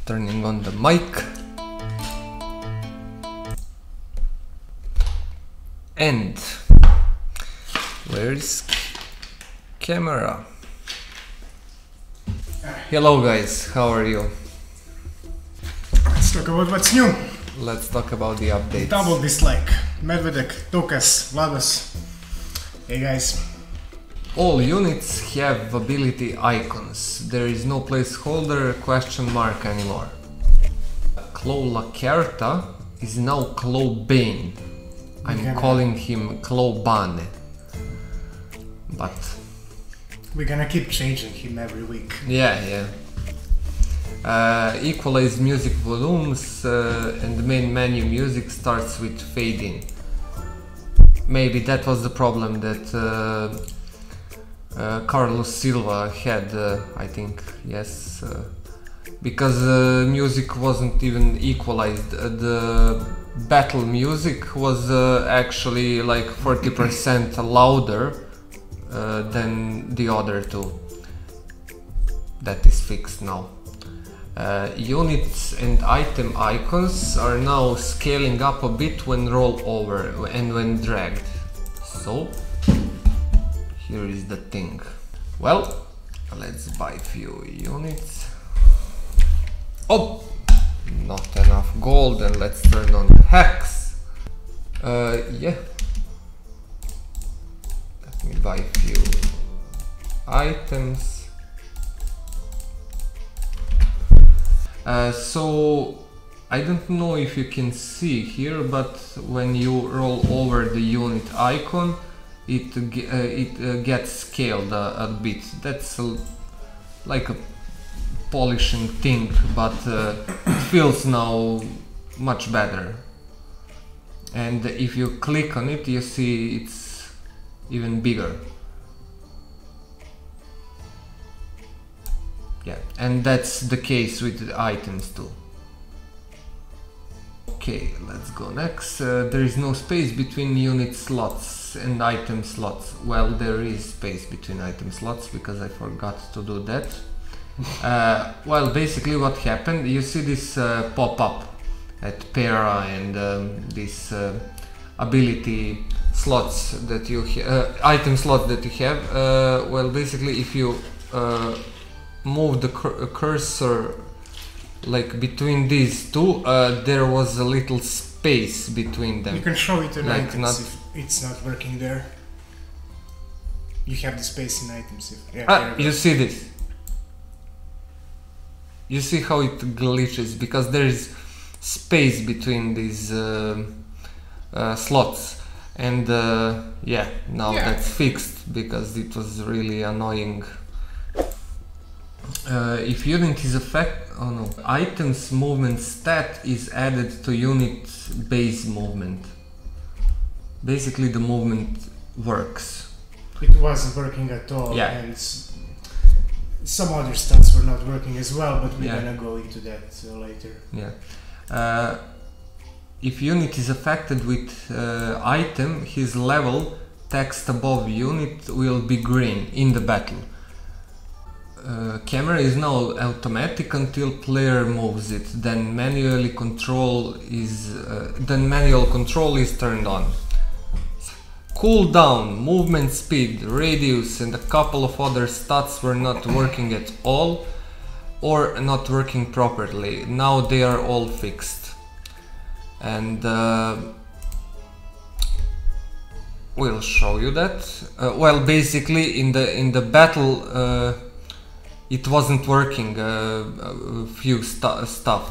Turning on the mic. And where's camera? Hello guys, how are you? Let's talk about what's new. Let's talk about the updates. Double dislike. Medvedek, Tokas, Vladas. Hey guys. All units have ability icons. There is no placeholder question mark anymore. Claw Lacerta is now Claw Bane. I'm calling him Claw Bane. But we're gonna keep changing him every week. Yeah. Equalize music volumes and the main menu music starts with fade in. Maybe that was the problem that Carlos Silva had, I think, yes, because music wasn't even equalized. The battle music was actually like 40% louder than the other two. That is fixed now. Units and item icons are now scaling up a bit when roll over and when dragged. So here is the thing. Well, let's buy a few units. Oh, not enough gold, and let's turn on the hacks. Yeah. Let me buy a few items. So I don't know if you can see here, but when you roll over the unit icon, it gets scaled a bit. That's like a polishing thing, but it feels now much better. And if you click on it, you see it's even bigger. Yeah, and that's the case with the items too. Okay, let's go next. There is no space between unit slots and item slots. Well, there is space between item slots because I forgot to do that. Well, basically what happened, you see this pop-up at Para and this ability slots that you item slots that you have. Well, basically if you move the cursor like between these two, there was a little space between them. You can show it in like items if it's not working there. You have the space in items. You see this? You see how it glitches because there is space between these slots, and yeah, now that's fixed because it was really annoying. If unit is items movement stat is added to unit base movement. Basically the movement works. It wasn't working at all, and some other stats were not working as well, but we're gonna go into that later. Yeah. If unit is affected with item, his level text above unit will be green in the battle. Camera is now automatic until player moves it, then manual control is turned on. Cooldown, movement speed, radius and a couple of other stats were not working at all or not working properly. Now they are all fixed. And we'll show you that. Well, basically in the battle it wasn't working, a few stuff,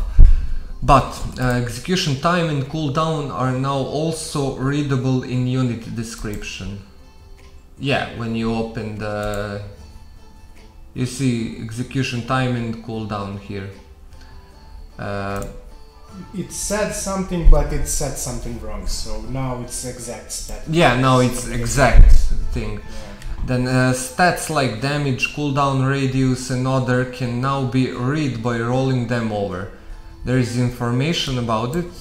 but execution time and cooldown are now also readable in unit description. Yeah, when you open the, you see execution time and cooldown here. It said something, but it said something wrong, so now it's exact stat. Yeah, now it's exact thing. Then stats like damage, cooldown radius and other can now be read by rolling them over. There is information about it,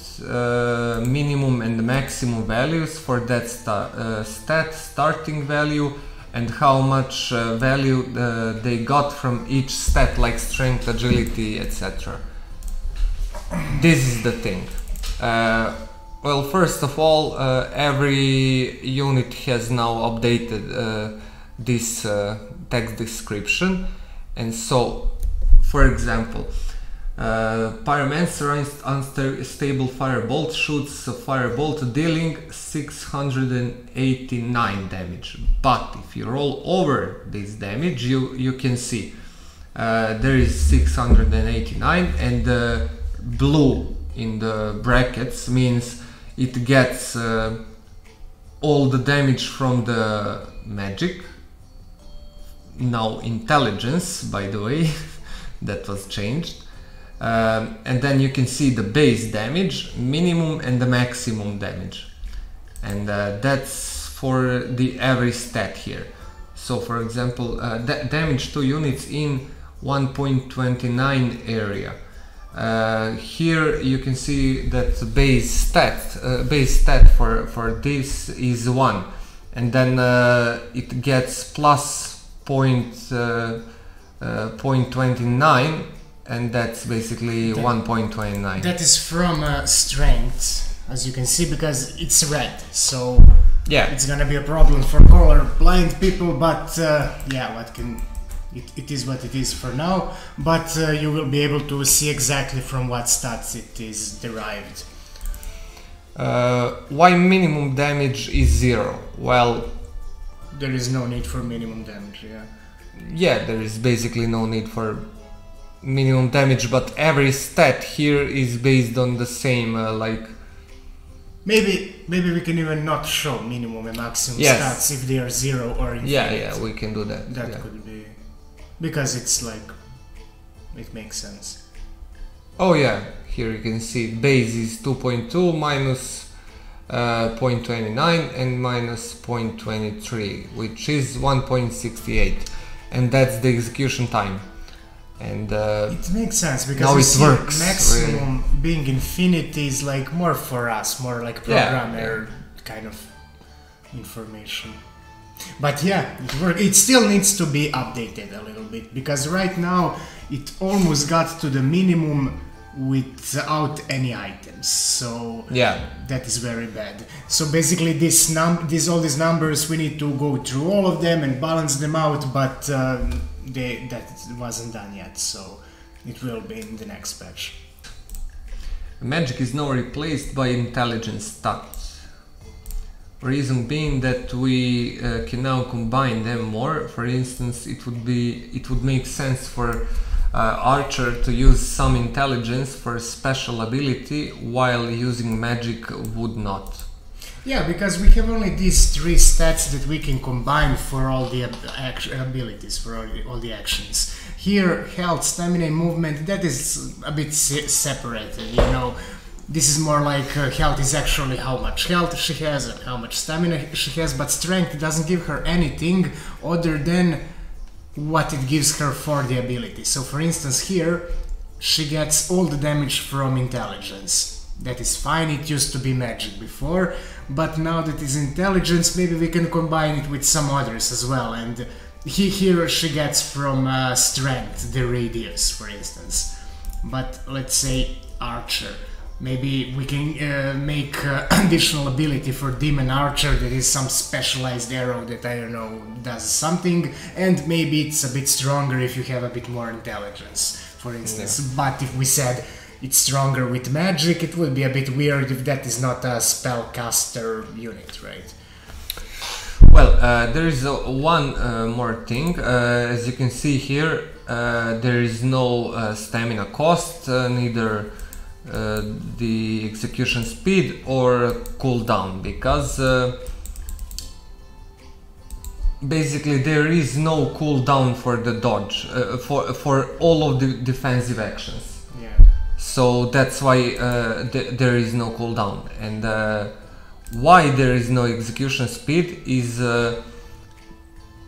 minimum and maximum values for that stat, starting value, and how much value they got from each stat, like strength, agility, etc. this is the thing. Well, first of all, every unit has now updated this text description, and so, for example, Pyromancer unstable firebolt shoots a firebolt dealing 689 damage, but if you roll over this damage, you can see there is 689, and the blue in the brackets means it gets all the damage from the magic, now intelligence, by the way, that was changed. And then you can see the base damage, minimum and the maximum damage, and that's for the every stat here. So for example, damage to units in 1.29 area. Here you can see that the base stat for this is 1, and then it gets plus 0.29, and that's basically 1.29. That is from strength, as you can see, because it's red, so yeah, it's gonna be a problem for color blind people, but yeah, it is what it is for now, but you will be able to see exactly from what stats it is derived. Why minimum damage is 0? Well, there is no need for minimum damage, yeah. Yeah, there is basically no need for minimum damage, but every stat here is based on the same, like... Maybe we can even not show minimum and maximum stats if they are 0 or infinite. Yeah, we can do that. That could be... because it's like... it makes sense. Oh yeah, here you can see base is 2.2 minus 0.29 and minus 0.23, which is 1.68, and that's the execution time. And it makes sense, because now it works. Maximum really. Being infinity is like more for us, more like programmer kind of information. But yeah, it still needs to be updated a little bit, because right now it almost got to the minimum without any items, so yeah, that is very bad. So basically all these numbers, we need to go through all of them and balance them out, but that wasn't done yet, so it will be in the next patch. Magic is now replaced by intelligence stats. Reason being that we can now combine them more. For instance, it would make sense for Archer to use some intelligence for special ability, while using magic would not. Yeah, because we have only these 3 stats that we can combine for all the abilities, for all the actions. Here, health, stamina, movement, that is a bit separated, you know. This is more like health is actually how much health she has and how much stamina she has, but strength doesn't give her anything other than what it gives her for the ability. So for instance here, she gets all the damage from intelligence. That is fine, it used to be magic before, but now that it's intelligence, maybe we can combine it with some others as well, and here she gets from strength, the radius, for instance. But let's say Archer. Maybe we can make additional ability for Demon Archer, that is some specialized arrow that, I don't know, does something, and maybe it's a bit stronger if you have a bit more intelligence, for instance. Yeah. But if we said it's stronger with magic, it would be a bit weird if that is not a spellcaster unit, right? Well, there is one more thing. As you can see here, there is no stamina cost, neither the execution speed or cooldown, because basically there is no cooldown for the dodge, for all of the defensive actions. Yeah. So that's why there is no cooldown, and why there is no execution speed is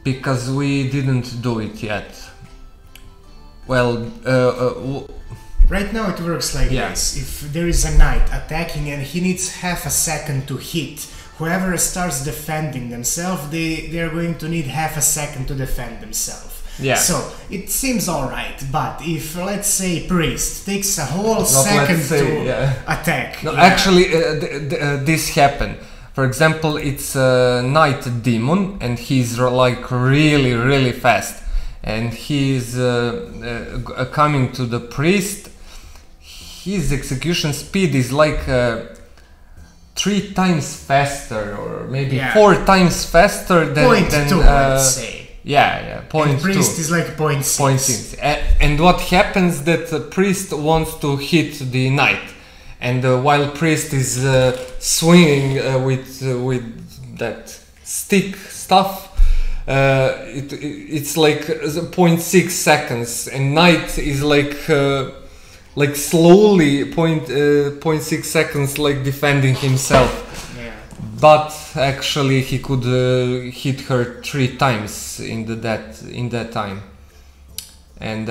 because we didn't do it yet. Well, right now it works like this. If there is a knight attacking and he needs half a second to hit, whoever starts defending themselves, they are going to need half a second to defend themselves. Yeah. So it seems alright, but if let's say priest takes a whole Not second let's say, to yeah. attack. No, yeah. actually, this happened. For example, it's a night demon, and he's like really fast, and he's coming to the priest. His execution speed is like 3 times faster, or maybe 4 times faster than. 0.2, let's say. Yeah, And 0.2. priest is like 0.6. 0.6. And what happens that the priest wants to hit the knight, and while priest is swinging with that stick stuff, it's like 0.6 seconds, and knight is like slowly 0.6 seconds like defending himself. But actually he could hit her 3 times in that time, and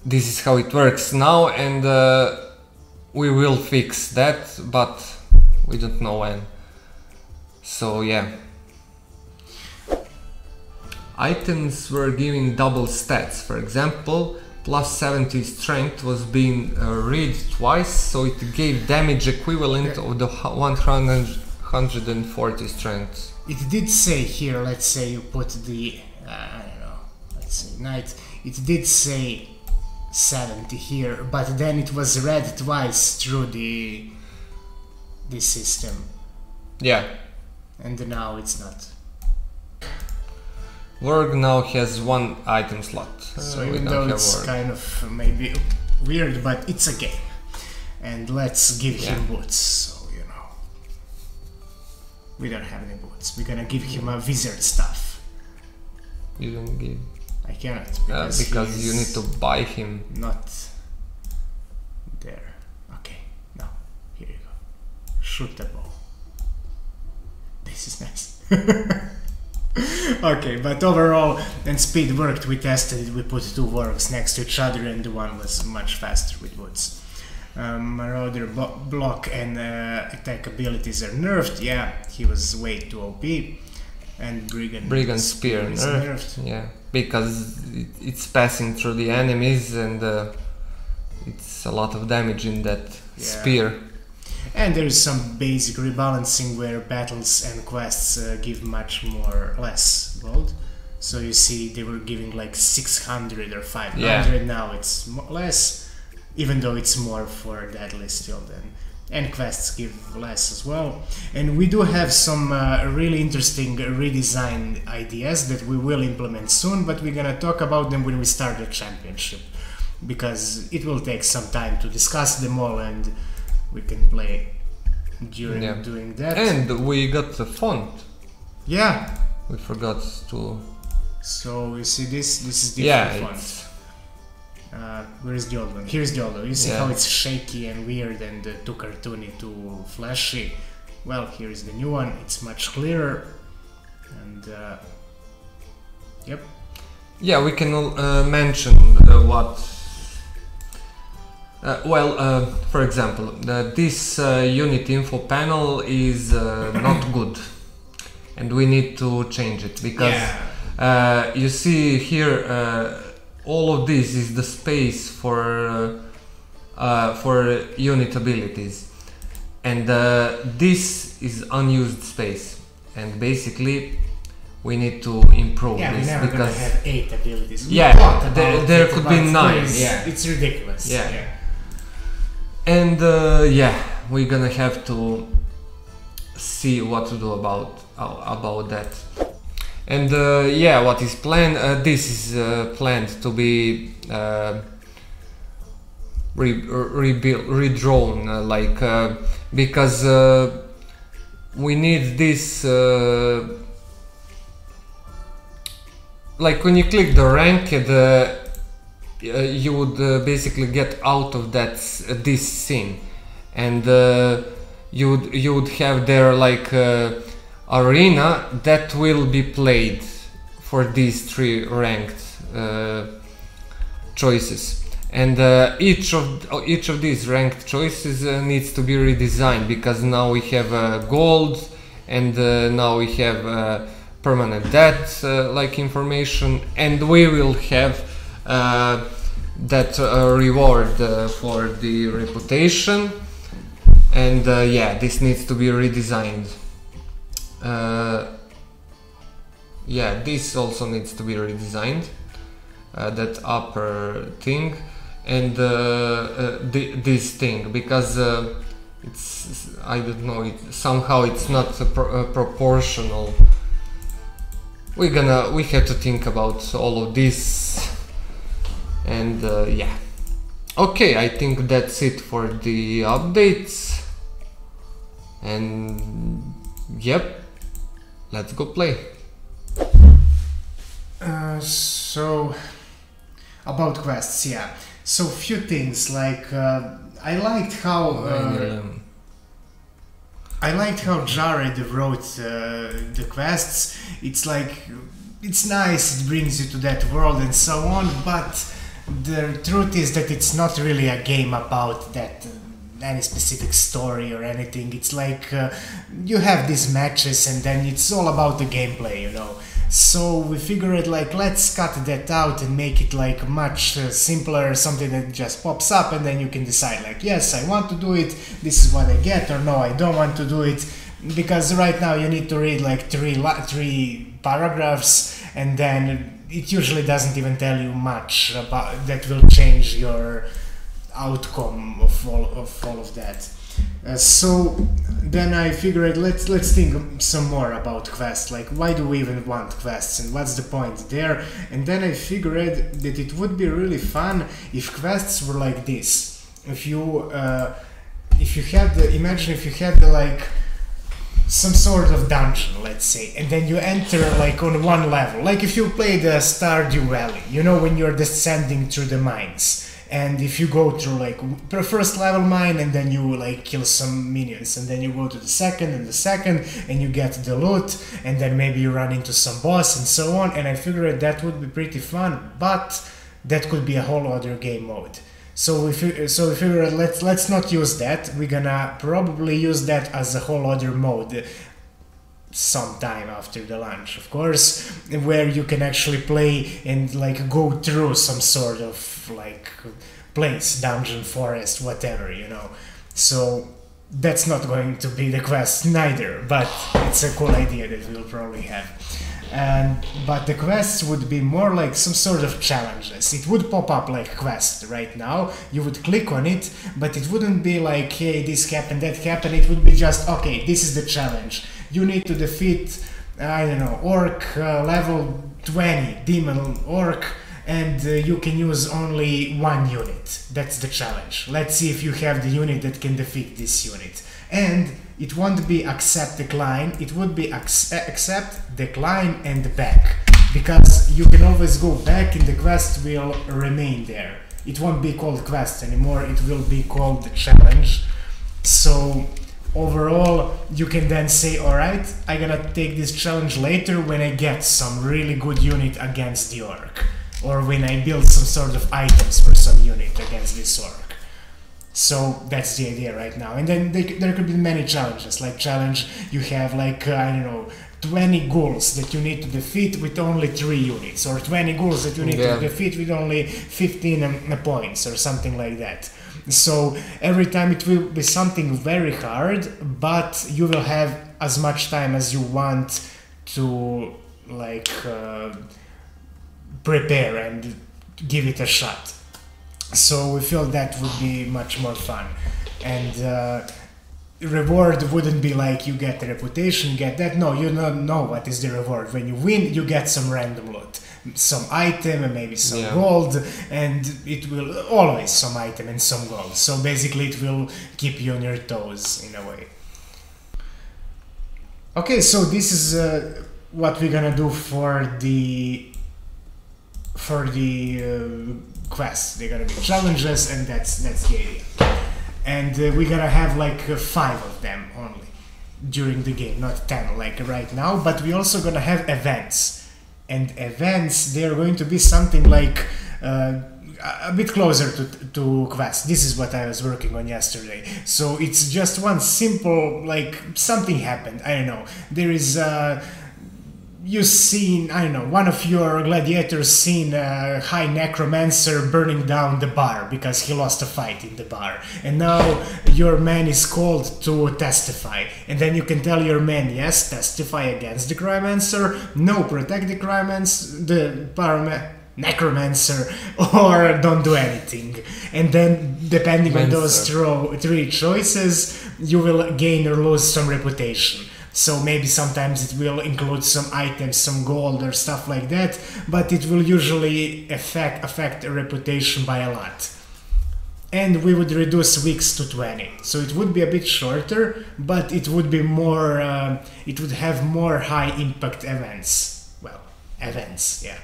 this is how it works now, and we will fix that, but we don't know when. So yeah, items were giving double stats. For example, plus 70 strength was being read twice, so it gave damage equivalent of the 140 strength. It did say here, let's say you put the, I don't know, let's say knight, it did say 70 here, but then it was read twice through this system. Yeah. And now it's not. Warg now has 1 item slot. So even though it's kind of maybe weird, but it's a game. And let's give him boots. We don't have any boots. We're gonna give him a wizard staff. You don't give. I cannot because you need to buy him. Not there. Okay, now here you go. Shoot the ball. This is nice. Okay, but overall, and speed worked. We tested it. We put 2 wargs next to each other, and the one was much faster with boots. Marauder block and attack abilities are nerfed. Yeah, he was way too OP. And Brigand Spear is nerfed. Yeah, because it's passing through the enemies, and it's a lot of damage in that spear. And there is some basic rebalancing where battles and quests give much less gold. So you see they were giving like 600 or 500, now it's less. Even though it's more for deadly still then. And quests give less as well. And we do have some really interesting redesign ideas that we will implement soon, but we're gonna talk about them when we start the championship. Because it will take some time to discuss them all, and we can play during doing that. And we got the font. Yeah. We forgot to... So you see this is different font. Where is the old one? Here's the old one. You see how it's shaky and weird and too cartoony, too flashy. Well, here's the new one. It's much clearer. And yep. Yeah, we can mention what. For example, this unit info panel is not good, and we need to change it because you see here. All of this is the space for unit abilities, and this is unused space, and basically we need to improve this, we're never because gonna have 8 abilities. There could be 9. It's ridiculous. And we're gonna have to see what to do about that. And what is planned? This is planned to be redrawn, because we need this. Like when you click the ranked, you would basically get out of this scene, and you would have there like. Arena that will be played for these 3 ranked choices, and each of these ranked choices needs to be redesigned, because now we have gold, and now we have permanent death like information, and we will have that reward for the reputation, and yeah, this needs to be redesigned. Yeah, this also needs to be redesigned, that upper thing, and this thing, because it's, I don't know, somehow it's not proportional. We have to think about all of this, and yeah. Okay, I think that's it for the updates, and yep, let's go play. So about quests, yeah. So few things, like I liked how Jared wrote the quests. It's like, it's nice, it brings you to that world and so on, but the truth is that it's not really a game about that any specific story or anything. It's like you have these matches and then it's all about the gameplay, you know. So we figured, like, let's cut that out and make it like much simpler, something that just pops up and then you can decide, like, yes, I want to do it, this is what I get, or no, I don't want to do it. Because right now you need to read like three paragraphs, and then it usually doesn't even tell you much about that will change your outcome of all of that. So then I figured, let's think some more about quests, like why do we even want quests and what's the point there. And then I figured that it would be really fun if quests were like this. If you imagine if you had like some sort of dungeon, let's say, and then you enter like on one level, like if you play the Stardew Valley, you know, when you're descending through the mines. And if you go through like the first level mine and then you like kill some minions, and then you go to the second and you get the loot, and then maybe you run into some boss and so on. And I figured that would be pretty fun, but that could be a whole other game mode. So we figured let's not use that. We're gonna probably use that as a whole other mode sometime after the launch, of course, where you can actually play and like go through some sort of like place, dungeon, forest, whatever, you know. So that's not going to be the quest neither, but it's a cool idea that we'll probably have. But the quests would be more like some sort of challenges. It would pop up like quest right now, you would click on it, but it wouldn't be like, hey, this happened, that happened. It would be just, okay, this is the challenge. You need to defeat, I don't know, orc level 20, demon orc, and you can use only one unit. That's the challenge. Let's see if you have the unit that can defeat this unit. And it won't be accept, decline, it would be accept, decline, and back. Because you can always go back and the quest will remain there. It won't be called quest anymore, it will be called the challenge. So overall, you can then say, alright, I'm gonna take this challenge later when I get some really good unit against the orc. Or when I build some sort of items for some unit against this orc. So that's the idea right now. And then there could be many challenges. Like challenge, you have like, I don't know, 20 ghouls that you need to defeat with only 3 units. Or 20 ghouls that you need to defeat with only 15 points or something like that. So every time it will be something very hard, but you will have as much time as you want to like prepare and give it a shot. So we feel that would be much more fun. And reward wouldn't be like you get a reputation, get that. No, you don't know what is the reward. When you win, you get some random loot, some item and maybe some gold, and it will always some item and some gold. So basically it will keep you on your toes in a way. Okay, so this is what we're gonna do for the quests. They're gonna be challenges, and that's the idea. And we're gonna have like 5 of them only during the game, not 10 like right now. But we're also gonna have events, and events, they're going to be something like a bit closer to quests. This is what I was working on yesterday. So it's just one simple, like something happened, I don't know, there is you've seen, I don't know, one of your gladiators seen a high necromancer burning down the bar because he lost a fight in the bar, and now your man is called to testify, and then you can tell your man, yes, testify against the cryomancer, no, protect the necromancer, or don't do anything. And then depending on those three choices, you will gain or lose some reputation. So maybe sometimes it will include some items, some gold or stuff like that, but it will usually affect a reputation by a lot. And we would reduce weeks to 20, so it would be a bit shorter, but it would be more, it would have more high impact events. Well, events, yeah.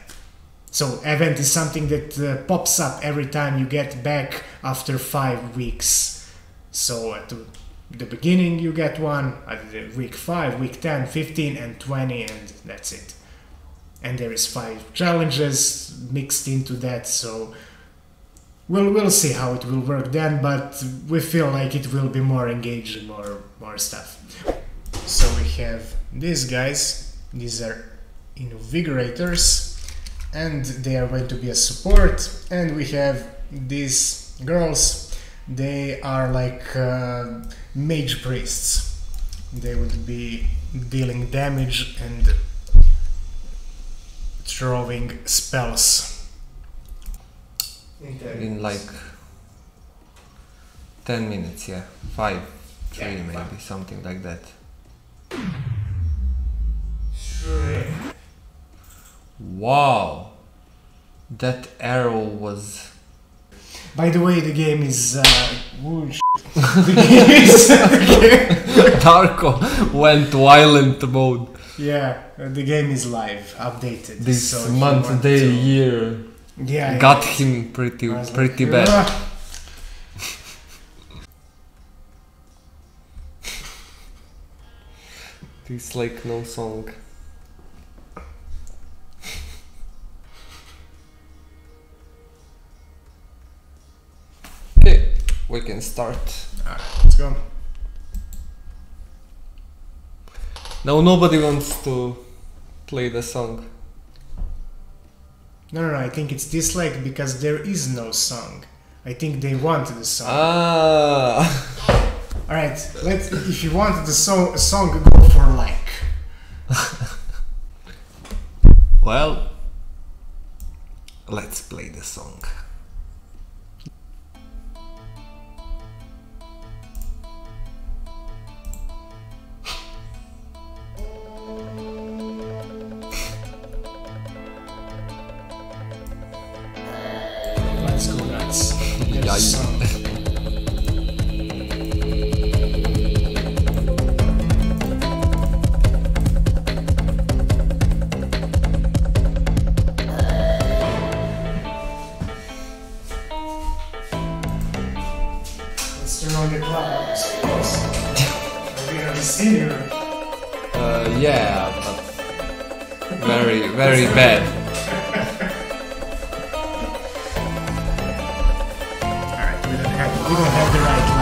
So event is something that pops up every time you get back after 5 weeks. So at the beginning you get one, at week 5, week 10, 15 and 20, and that's it. And there is 5 challenges mixed into that, so we'll see how it will work then, but we feel like it will be more engaging, more stuff. So we have these guys, these are invigorators, and they are going to be a support, and we have these girls, they are like mage priests. They would be dealing damage and throwing spells. In like 10 minutes, yeah. 5, 3 yeah, maybe, 5. Something like that. Wow! That arrow was... By the way, the game is... oh, the game is... Darko went violent mode. Yeah, the game is live, updated. This so month, day, year got him pretty bad. It's like no song. Okay, we can start. Alright, let's go. Now nobody wants to play the song. No, I think it's dislike because there is no song. I think they wanted a song. Ah. Alright, if you wanted a song, go for like. Well, let's play the song. Let's go nuts. Let's turn on the clock. Are we gonna be senior? Yeah, but very bad. We don't have the right